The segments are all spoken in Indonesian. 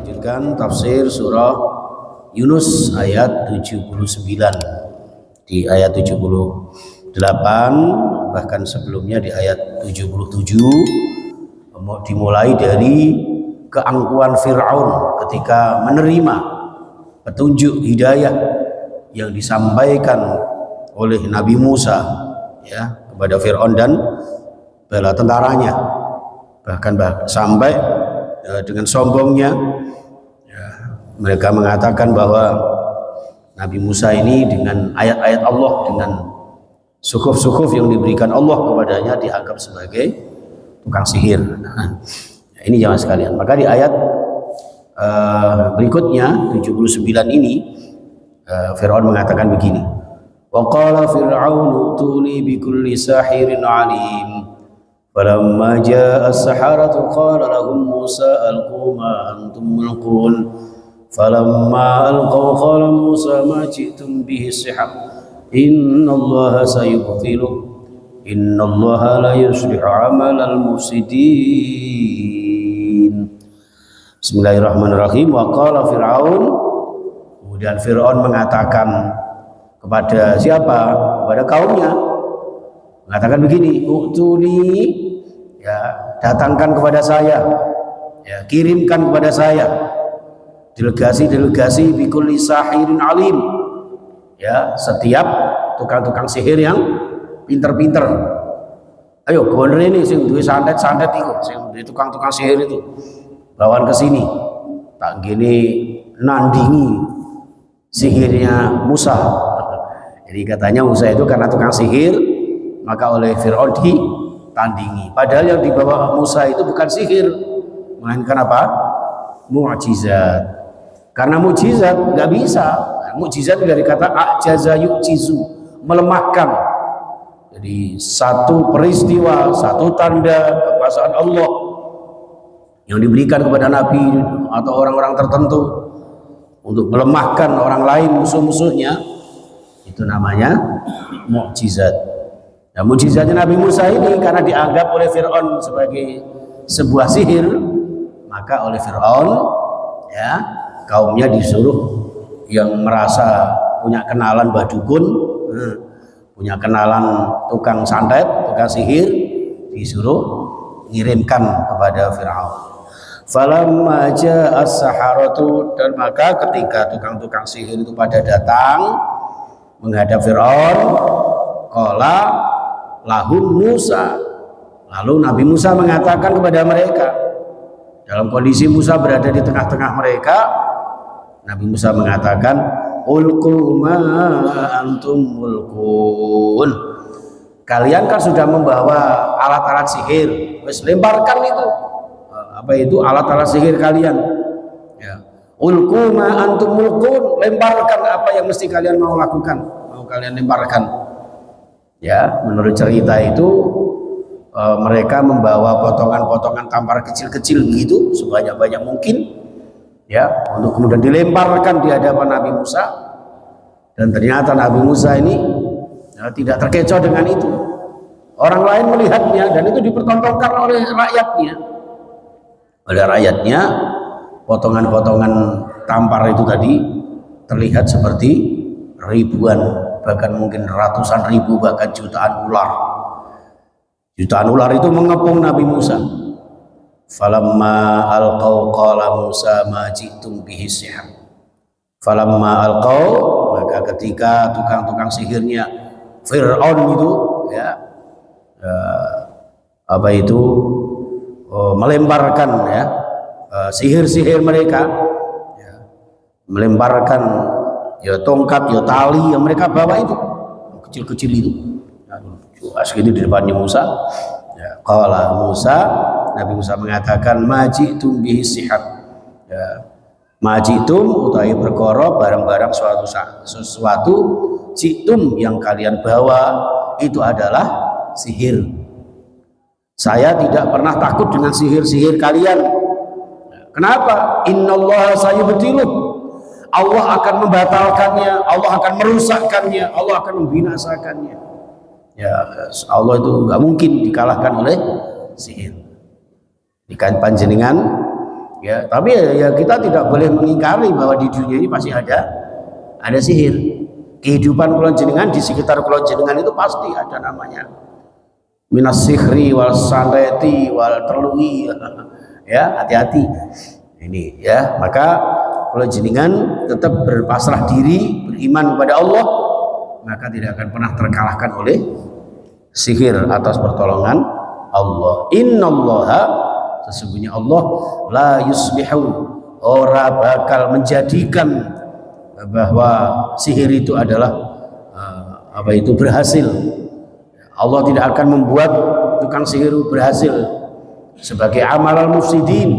melanjutkan tafsir surah Yunus ayat 79. Di ayat 78 bahkan sebelumnya di ayat 77 dimulai dari keangkuhan Fir'aun ketika menerima petunjuk hidayah yang disampaikan oleh Nabi Musa ya kepada Fir'aun dan bala tentaranya, bahkan sampai dengan sombongnya ya, mereka mengatakan bahwa Nabi Musa ini dengan ayat-ayat Allah, dengan sukuf-sukuf yang diberikan Allah kepadanya dianggap sebagai tukang sihir. Nah, ini jangan sekalian. Maka di ayat berikutnya 79 ini Fir'aun mengatakan begini, wa qala fir'aunu tuni bikulli sahirin alim falamma jaa as-saharatu qala lahum Musa alqu ma antum mulqun falamma alqaw qala Musa ma ji'tum bihi sihr innallaha sayubtilu innallaha la yuslihu amalal mufsidin. Bismillahirrahmanirrahim. Wa qala fir'aun, kemudian Fir'aun mengatakan kepada siapa? Kepada kaumnya, mengatakan begini, u'tuni, ya, datangkan kepada saya, ya, kirimkan kepada saya delegasi-delegasi bikulli sahirin alim, ya, setiap tukang-tukang sihir yang pinter-pinter. Ayo gondre ini sing duwe santet-santet itu, sing duwe tukang-tukang sihir itu, bawakan ke sini, tak gini nandingi sihirnya Musa. Jadi katanya Musa itu karena tukang sihir, maka oleh Fir'aun ditandingi. Padahal yang dibawa Musa itu bukan sihir, melainkan apa? Mu'jizat. Karena mukjizat nggak bisa. Mukjizat dari kata a'jaza yu'jizu, melemahkan. Jadi satu peristiwa, satu tanda kekuasaan Allah yang diberikan kepada Nabi atau orang-orang tertentu untuk melemahkan orang lain, musuh-musuhnya, itu namanya mukjizat. Nah, mukjizatnya Nabi Musa ini karena dianggap oleh Fir'aun sebagai sebuah sihir, maka oleh Fir'aun ya kaumnya disuruh yang merasa punya kenalan badukun, punya kenalan tukang santet, tukang sihir, disuruh ngirimkan kepada Fir'aun. Falamma jaa as-saharatu, dan maka ketika tukang-tukang sihir itu pada datang menghadap Fir'aun, qala lahum Musa, lalu Nabi Musa mengatakan kepada mereka, dalam kondisi Musa berada di tengah-tengah mereka, Nabi Musa mengatakan, ulqu ma antum mulqun, kalian kan sudah membawa alat-alat sihir, wes lemparkan itu, apa itu alat-alat sihir kalian, ya. Ulqu ma antum mulqun, lemparkan apa yang mesti kalian mau lakukan, mau kalian lemparkan. Ya, menurut cerita itu mereka membawa potongan-potongan tampar kecil-kecil begitu sebanyak-banyak mungkin, ya, untuk kemudian dilemparkan di hadapan Nabi Musa. Dan ternyata Nabi Musa ini ya, tidak terkecoh dengan itu. Orang lain melihatnya dan itu dipertontonkan oleh rakyatnya. Oleh rakyatnya, potongan-potongan tampar itu tadi terlihat seperti ribuan, bahkan mungkin ratusan ribu, bahkan jutaan ular. Jutaan ular itu mengepung Nabi Musa. Falamma alqaw qala Musa ma ji'tum bihi sihr. Falamma alqaw, maka ketika tukang-tukang sihirnya Fir'aun itu ya melemparkan ya sihir-sihir mereka, ya, melemparkan ya tongkat, ya tali yang mereka bawa itu kecil-kecil itu, asli di depannya Musa. Ya, qala Musa, Nabi Musa mengatakan majitum bihi sihr, ya, majitum utawi perkara barang-barang sesuatu jitum yang kalian bawa itu adalah sihir. Saya tidak pernah takut dengan sihir-sihir kalian. Kenapa? Innallaha sayubtiluh, Allah akan membatalkannya, Allah akan merusakkannya, Allah akan membinasakannya. Ya, Allah itu nggak mungkin dikalahkan oleh sihir. Ikan panjenengan Ya, tapi ya kita tidak boleh mengingkari bahwa di dunia ini pasti ada sihir. Kehidupan kula jenengan di sekitar kula jenengan itu pasti ada namanya minas sihri wal sanreti wal terlui. Ya, hati-hati ini ya. Maka kula jenengan tetap berpasrah diri, beriman kepada Allah, maka tidak akan pernah terkalahkan oleh sihir atas pertolongan Allah. Innallaha, sesungguhnya Allah, la yuslihu, ora bakal menjadikan bahwa sihir itu adalah berhasil. Allah tidak akan membuat tukang sihir berhasil sebagai amal mufsidin,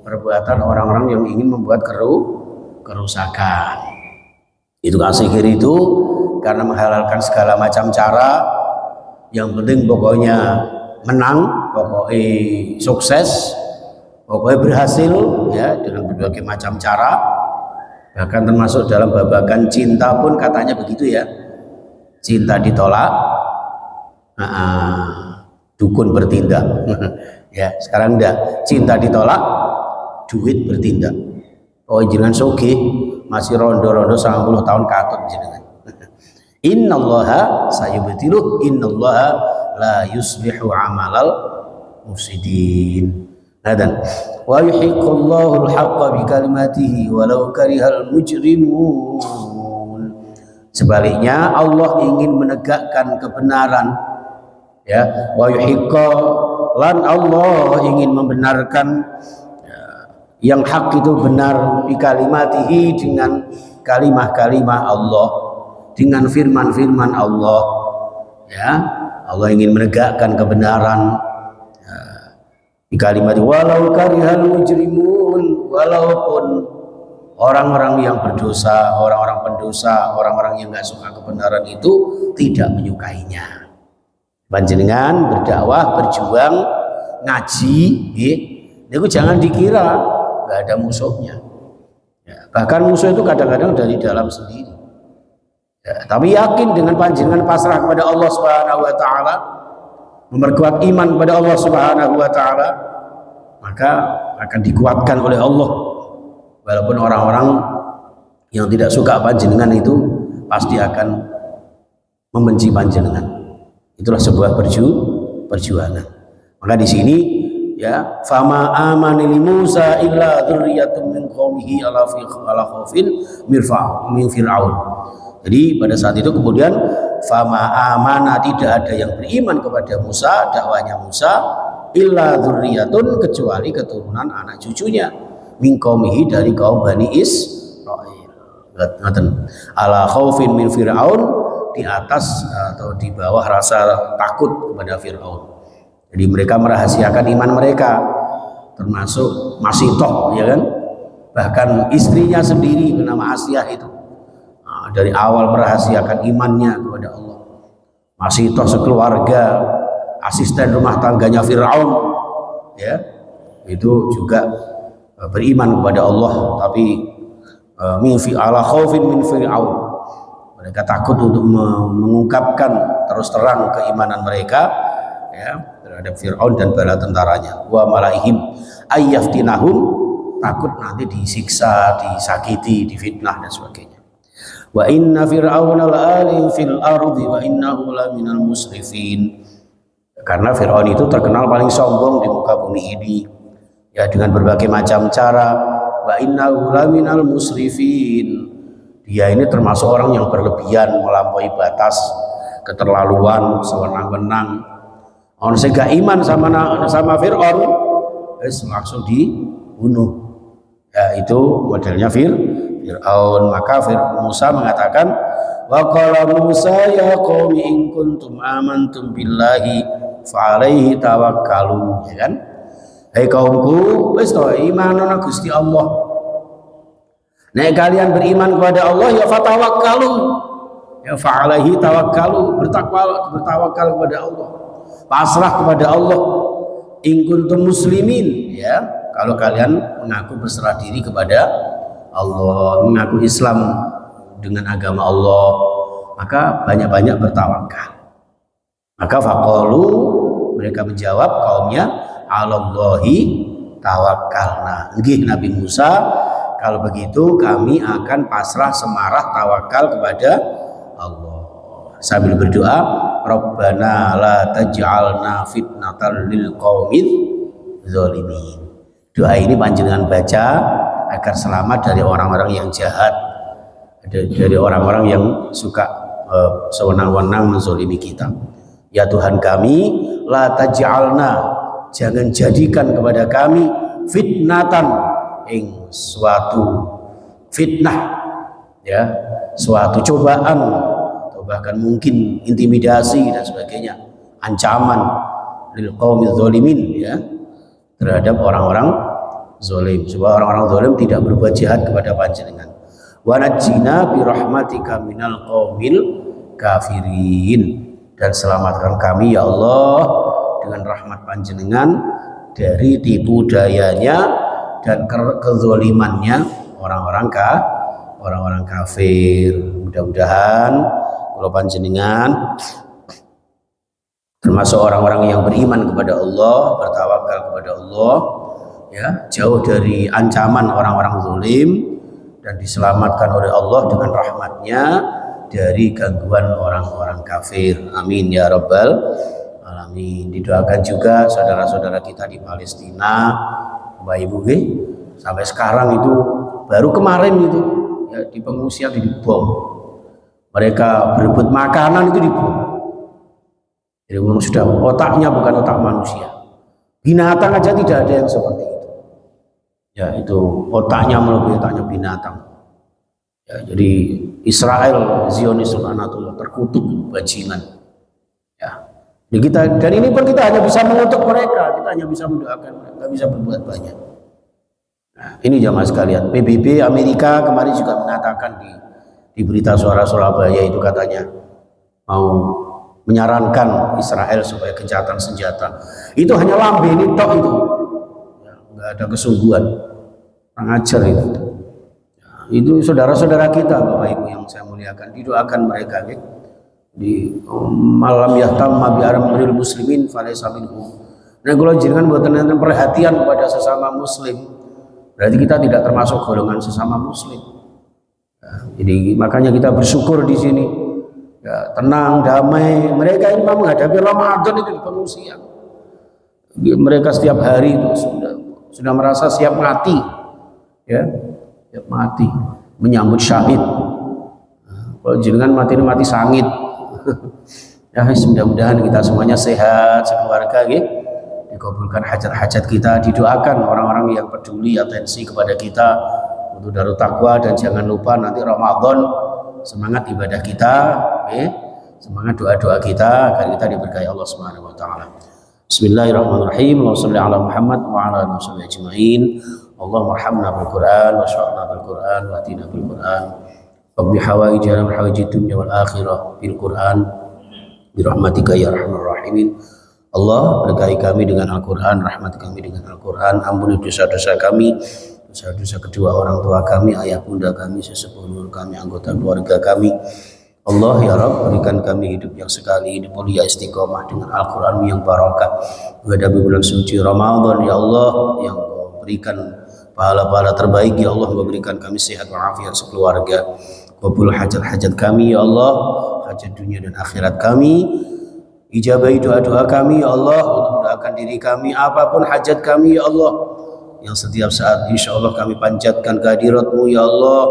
perbuatan orang-orang yang ingin membuat kerusakan. Itu tukang sihir itu karena menghalalkan segala macam cara, yang penting pokoknya menang, pokoknya sukses, pokoknya berhasil ya dengan berbagai macam cara. Bahkan termasuk dalam babagan cinta pun katanya begitu ya. Cinta ditolak, dukun bertindak. Ya, sekarang enggak, cinta ditolak, duit bertindak. Oh, jangan soge, masih rondo-rondo 90 tahun katut jenengan. Innallaha sayubtilu, innallaha la yuslihu amalal mufsidin. Dan wa yuhiqqullahu al-haqqa bi kalimatihi walau karihal mujrimun. Sebaliknya Allah ingin menegakkan kebenaran ya, wa yuhiqqa, lan Allah ingin membenarkan yang hak itu benar, bi kalimatihi, dengan kalimah-kalimah Allah, dengan firman-firman Allah ya. Allah ingin menegakkan kebenaran di kalimat walau karihal mujrimun, walaupun orang-orang yang berdosa, orang-orang pendosa, orang-orang yang nggak suka kebenaran itu tidak menyukainya. Panjenengan berdakwah, berjuang, ngaji, itu jangan dikira nggak ada musuhnya. Ya, bahkan musuh itu kadang-kadang dari dalam sendiri. Ya, tapi yakin dengan panjenengan pasrah kepada Allah Subhanahu wa taala, memperkuat iman kepada Allah Subhanahu wa taala, maka akan dikuatkan oleh Allah. Walaupun orang-orang yang tidak suka panjenengan itu pasti akan membenci panjenengan. Itulah sebuah perjuangan. Maka di sini ya, fama amana li Musa illa dzurriyyatun min qaumihi ala khaufin min fir'aun. Jadi pada saat itu kemudian fama amana, tidak ada yang beriman kepada Musa, dakwahnya Musa, illa dzurriyyatun, kecuali keturunan anak cucunya, min qaumihi, dari kaum Bani Israil. Ala khaufin min fir'aun, di atas atau di bawah rasa takut kepada Fir'aun. Jadi mereka merahasiakan iman mereka, termasuk Masitoh ya kan, bahkan istrinya sendiri bernama Asiyah itu dari awal merahasiakan imannya kepada Allah. Masitoh sekeluarga, asisten rumah tangganya Fir'aun ya, itu juga beriman kepada Allah, tapi ala khaufin min fir'aun, mereka takut untuk mengungkapkan terus terang keimanan mereka ya terhadap Fir'aun dan bala tentaranya. Wa malaihim ayyaftinahum, takut nanti disiksa, disakiti, difitnah dan sebagainya. Wa inna fir'auna la'alim fil ardi wa innahu laminal musrifin, karena Fir'aun itu terkenal paling sombong di muka bumi ini ya, dengan berbagai macam cara. Wa innahu laminal musrifin, dia ini termasuk orang yang berlebihan, melampaui batas, keterlaluan, sewenang-wenang. Orang sing gak iman sama Fir'aun langsung dibunuh ya, itu modelnya Fir'aun. Maka Musa mengatakan, wa qala Musa ya qaumi in kuntum amantum billahi fa alaihi tawakkalu, ya kan, hai kaumku, wis to iman ana Gusti Allah, nek kalian beriman kepada Allah ya fatawakkalu, ya fa alaihi tawakkalu, bertawakal kepada Allah, pasrah kepada Allah. In kuntum muslimin, ya, kalau kalian mengaku berserah diri kepada Allah, mengaku Islam dengan agama Allah, maka banyak-banyak bertawakal. Maka faqalu, mereka menjawab kaumnya, alallahi tawakkalna. Nggih Nabi Musa, kalau begitu kami akan pasrah semarah tawakal kepada Allah. Sambil berdoa, Rabbana la taj'alna fitnatan lil qaumil zalimin. Doa ini panjenengan baca agar selamat dari orang-orang yang jahat, dari orang-orang yang suka sewenang-wenang menzalimi kita. Ya Tuhan kami, la taj'alna, jangan jadikan kepada kami fitnatan, ing suatu fitnah, ya, suatu cobaan atau bahkan mungkin intimidasi dan sebagainya, ancaman lil qaumil zalimin, ya, terhadap orang-orang zalim, supaya orang-orang zalim tidak berbuat jahat kepada panjenengan. Wa najjina bi rahmatika minal qaumil kafirin, dan selamatkan kami ya Allah dengan rahmat panjenengan dari tipu dayanya dan kezalimannya orang-orang kafir. Mudah-mudahan kalau panjenengan termasuk orang-orang yang beriman kepada Allah, bertawakal kepada Allah, ya, jauh dari ancaman orang-orang zalim dan diselamatkan oleh Allah dengan rahmatnya dari gangguan orang-orang kafir. Amin ya rabbal alamin. Didoakan juga saudara-saudara kita di Palestina, Bapak Ibu, sampai sekarang itu, baru kemarin itu, ya, di pengungsian dibom. Mereka berebut makanan itu dibom. Jadi memang sudah otaknya bukan otak manusia. Binatang aja tidak ada yang seperti itu. Ya, itu otaknya melebihi otaknya binatang. Ya, jadi Israel, Zionis Anatollah terkutuk bajingan. Ya. Jadi kita, dan ini pun kita hanya bisa mengutuk mereka, kita hanya bisa mendoakan mereka, nggak bisa berbuat banyak. Nah, ini jamaah sekalian, PBB Amerika kemarin juga mengatakan di berita Suara Surabaya itu katanya mau menyarankan Israel supaya gencatan senjata. Itu hanya lambeni tok itu, ya, nggak ada kesungguhan, pengajar itu. Ya, itu saudara-saudara kita, Bapak Ibu yang saya muliakan, didoakan mereka, ya. Di malam yahtamma bi amril muslimin falaysa minhum. Nah, kalau jenengan mboten enten perhatian kepada sesama muslim, berarti kita tidak termasuk golongan sesama muslim. Ya, jadi makanya kita bersyukur di sini. Ya, tenang, damai. Mereka ini memang menghadapi Ramadan itu di pengungsian. Mereka setiap hari itu sudah merasa siap mati, ya, siap mati, menyambut syahid. Nah, kalau jenengan mati ini mati sangit. Ya, mudah-mudahan kita semuanya sehat sekeluarga, ya. Dikabulkan hajat-hajat kita, didoakan orang-orang yang peduli atensi kepada kita untuk Darut Taqwa, dan jangan lupa nanti Ramadan semangat ibadah kita, semangat doa-doa kita agar kita diberkahi Allah Subhanahu wa taala. Bismillahirrahmanirrahim. Allahumma shalli ala Muhammad wa ala alihi wasallam ajmain. Allahumma arhamna bil Qur'an wa syafa'na bil Qur'an wa atina bil Qur'an. Wa bi hawaijana wa hawaijid dunya wal akhirah bil Qur'an bi rahmatika ya arhamar rahimin. Allah, berkahi kami dengan Al-Qur'an, rahmati kami dengan Al-Qur'an, ampuni dosa-dosa kami, dosa-dosa kedua orang tua kami, ayah bunda kami, sesepuh kami, anggota keluarga kami. Allah ya Rabb, berikan kami hidup yang sekali, hidup mulia istiqomah dengan Al-Quran yang barakah menghadapi bulan suci Ramadan. Ya Allah, yang berikan pahala-pahala terbaik, ya Allah, memberikan kami sehat walafiat sekeluarga. Kabul hajat-hajat kami ya Allah, hajat dunia dan akhirat kami. Ijabahi doa-doa kami ya Allah, untuk mendoakan diri kami, apapun hajat kami ya Allah, yang setiap saat insya Allah kami panjatkan kehadirat-Mu ya Allah.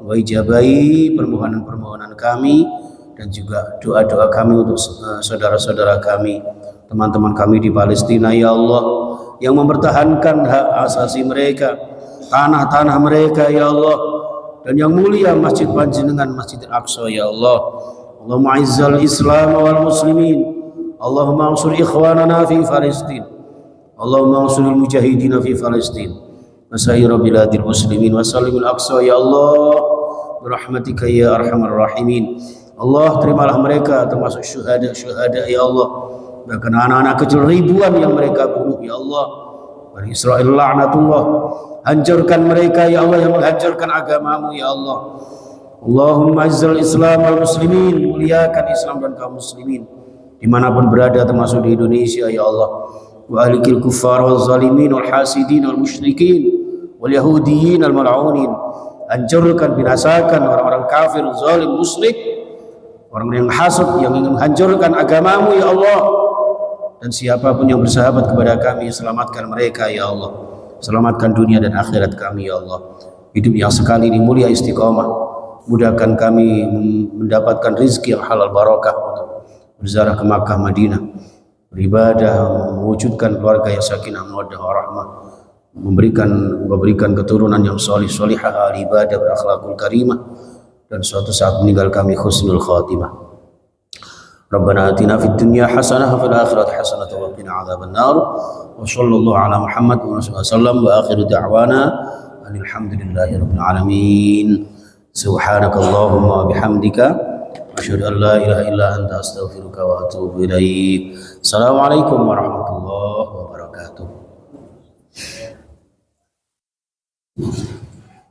Wa ijabahi permohonan-permohonan kami dan juga doa-doa kami untuk saudara-saudara kami, teman-teman kami di Palestina ya Allah, yang mempertahankan hak asasi mereka, tanah-tanah mereka ya Allah, dan yang mulia masjid panjenengan, Masjid Al-Aqsa ya Allah. Allahumma izzal Islam wal muslimin, Allahumma ansur ikhwanana fi Palestin, Allahumma ansuril mujahidina fi Palestin wa sa'ira biladil muslimin wa sallimul aqsa ya Allah birahmatika ya arhamar rahimin. Allah, terimalah mereka termasuk syuhada ya Allah, bahkan anak-anak kecil ribuan yang mereka bunuh ya Allah. Bani Israel laknatullah, hancurkan mereka ya Allah, yang menghancurkan agamamu ya Allah. Allahumma izzal Islam wal muslimin, muliakan Islam dan kaum muslimin dimanapun berada, termasuk di Indonesia ya Allah. وأهلك الكفار والظالمين والحاسدين والmusyrikin واليهوديين الملعونين. Hancurkan, binasakan orang-orang kafir, zalim, musyrik, orang yang hasad, yang ingin menghancurkan agamamu ya Allah. Dan siapapun yang bersahabat kepada kami, selamatkan mereka ya Allah. Selamatkan dunia dan akhirat kami ya Allah. Hidup yang sekali ini mulia istiqamah. Mudahkan kami mendapatkan rezeki yang halal barakah untuk berziarah ke Makkah, Madinah, beribadah, mewujudkan keluarga yang sakinah, mawaddah, warahmah, memberikan keturunan yang salih salihah, ahli ibadah, berakhlakul karimah, dan suatu saat meninggal kami husnul khatimah. Rabbana atina fid dunya hasanah wa fil akhirati hasanah wa qina adzaban nar. Wa sallallahu ala Muhammad wa sallam wa akhiru da'wana alhamdulillahi rabbil alamin. Subhanakallahumma wa bihamdika asyhadu an la ilaha illa anta astaghfiruka wa atubu ilaik. Assalamualaikum warahmatullahi wabarakatuh.